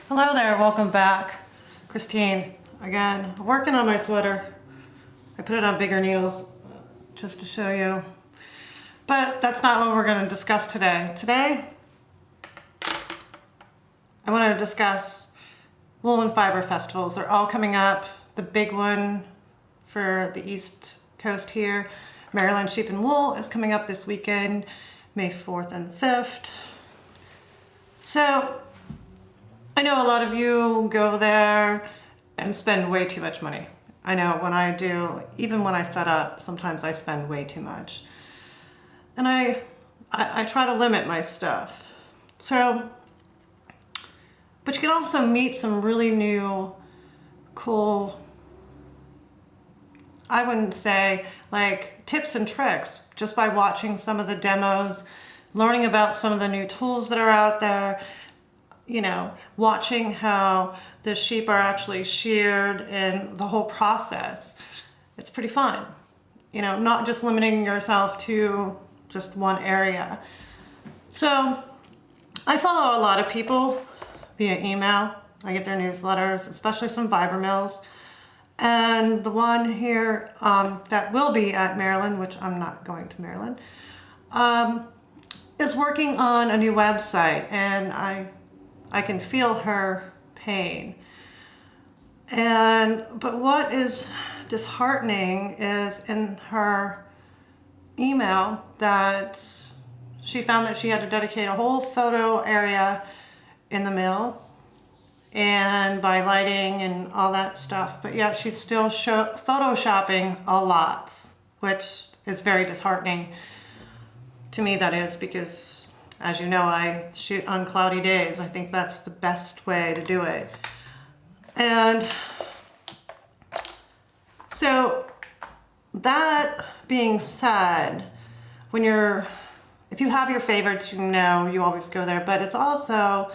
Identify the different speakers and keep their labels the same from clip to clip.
Speaker 1: Hello there, welcome back. Christine, again, working on my sweater. I put it on bigger needles just to show you. But that's not what we're going to discuss today. Today, I want to discuss wool and fiber festivals. They're all coming up. The big one for the East Coast here, Maryland Sheep and Wool, is coming up this weekend, May 4th and 5th. So, I know a lot of you go there and spend way too much money. I know when I do, even when I set up, sometimes I spend way too much. And I try to limit my stuff. So, but you can also meet some really new, cool, I wouldn't say like tips and tricks, just by watching some of the demos, learning about some of the new tools that are out there, you know, watching how the sheep are actually sheared and the whole process. It's pretty fun. You know, not just limiting yourself to just one area. So I follow a lot of people via email. I get their newsletters, especially some Fibre mills. And the one here that will be at Maryland, which I'm not going to Maryland, is working on a new website, and I can feel her pain. But what is disheartening is in her email that she found that she had to dedicate a whole photo area in the mill and by lighting and all that stuff. But yeah, she's still photoshopping a lot, which is very disheartening to me, that is, because as you know, I shoot on cloudy days. I think that's the best way to do it. And so that being said, if you have your favorites, you know, you always go there, but it's also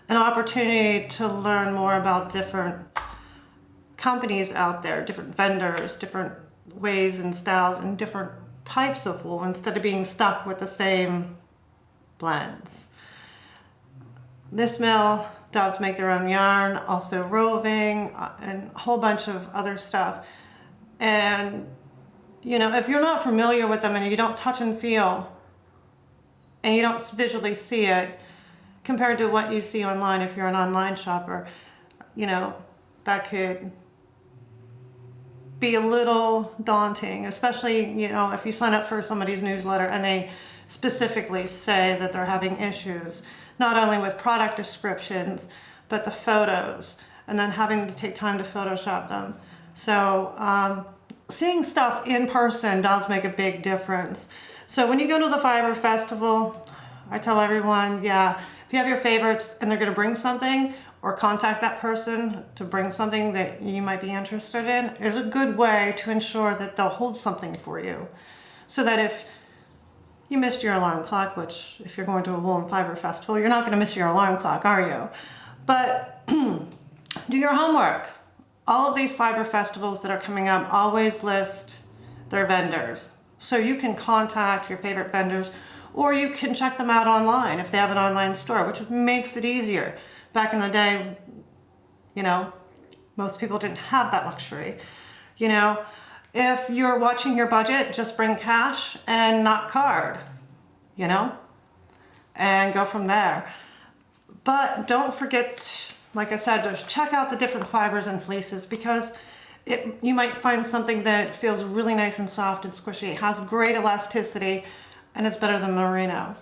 Speaker 1: an opportunity to learn more about different companies out there, different vendors, different ways and styles and different types of wool, instead of being stuck with the same blends. This mill does make their own yarn, also roving, and a whole bunch of other stuff. And, you know, if you're not familiar with them and you don't touch and feel, and you don't visually see it, compared to what you see online, if you're an online shopper, you know, that could be a little daunting, especially, you know, if you sign up for somebody's newsletter and they specifically say that they're having issues, not only with product descriptions, but the photos, and then having to take time to Photoshop them. So seeing stuff in person does make a big difference. So when you go to the Fibre Festival, I tell everyone, yeah, if you have your favorites and they're gonna bring something, or contact that person to bring something that you might be interested in, is a good way to ensure that they'll hold something for you. So that if you missed your alarm clock, which if you're going to a wool and fiber festival, you're not going to miss your alarm clock, are you? But do your homework. All of these fiber festivals that are coming up always list their vendors. So you can contact your favorite vendors, or you can check them out online if they have an online store, which makes it easier. Back in the day, you know, most people didn't have that luxury. You know, if you're watching your budget, just bring cash and not card, you know, and go from there. But don't forget, like I said, to check out the different fibers and fleeces, because you might find something that feels really nice and soft and squishy, has great elasticity, and it's better than merino,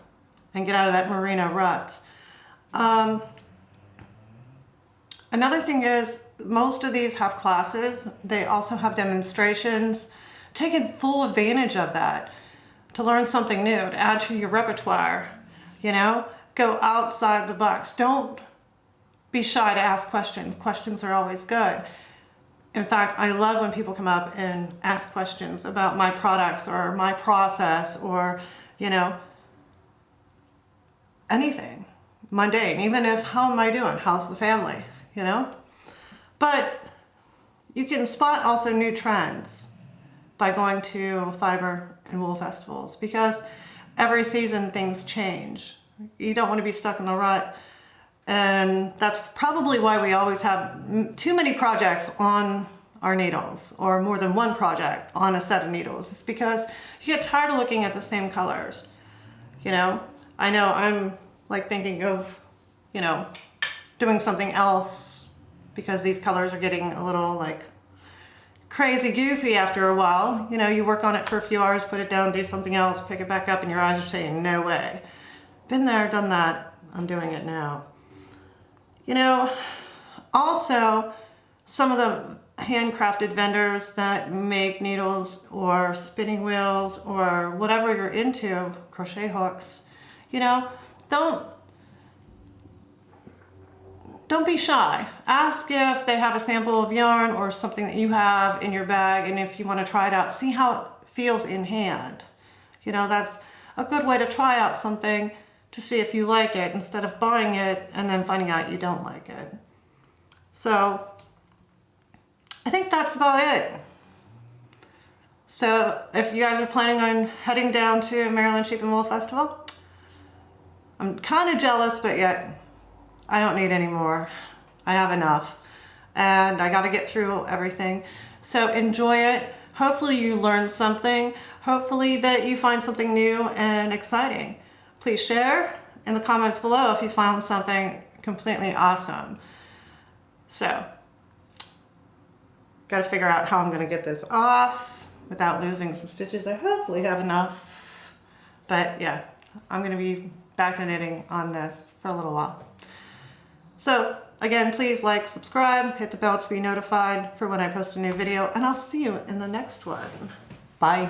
Speaker 1: and get out of that merino rut. Another thing is, most of these have classes. They also have demonstrations. Take full advantage of that to learn something new, to add to your repertoire, you know? Go outside the box. Don't be shy to ask questions. Questions are always good. In fact, I love when people come up and ask questions about my products or my process, or, you know, anything mundane, even if, how am I doing? How's the family? You know? But you can spot also new trends by going to fiber and wool festivals, because every season things change. You don't want to be stuck in the rut. And that's probably why we always have too many projects on our needles, or more than one project on a set of needles. It's because you get tired of looking at the same colors. You know, I know I'm like thinking of, you know, doing something else because these colors are getting a little like crazy goofy after a while. You know, you work on it for a few hours, put it down, do something else, pick it back up, and your eyes are saying, no way. Been there, done that. I'm doing it now. You know, also some of the handcrafted vendors that make needles or spinning wheels or whatever you're into, crochet hooks, you know, don't be shy. Ask if they have a sample of yarn or something that you have in your bag, and if you want to try it out, see how it feels in hand. You know, that's a good way to try out something to see if you like it, instead of buying it and then finding out you don't like it. So I think that's about it. So if you guys are planning on heading down to Maryland Sheep and Wool Festival, I'm kind of jealous, but yet I don't need any more. I have enough, and I got to get through everything. So enjoy it. Hopefully you learned something. Hopefully that you find something new and exciting. Please share in the comments below if you found something completely awesome. So, got to figure out how I'm going to get this off without losing some stitches. I hopefully have enough. But yeah, I'm going to be back to knitting on this for a little while. So again, please like, subscribe, hit the bell to be notified for when I post a new video, and I'll see you in the next one. Bye.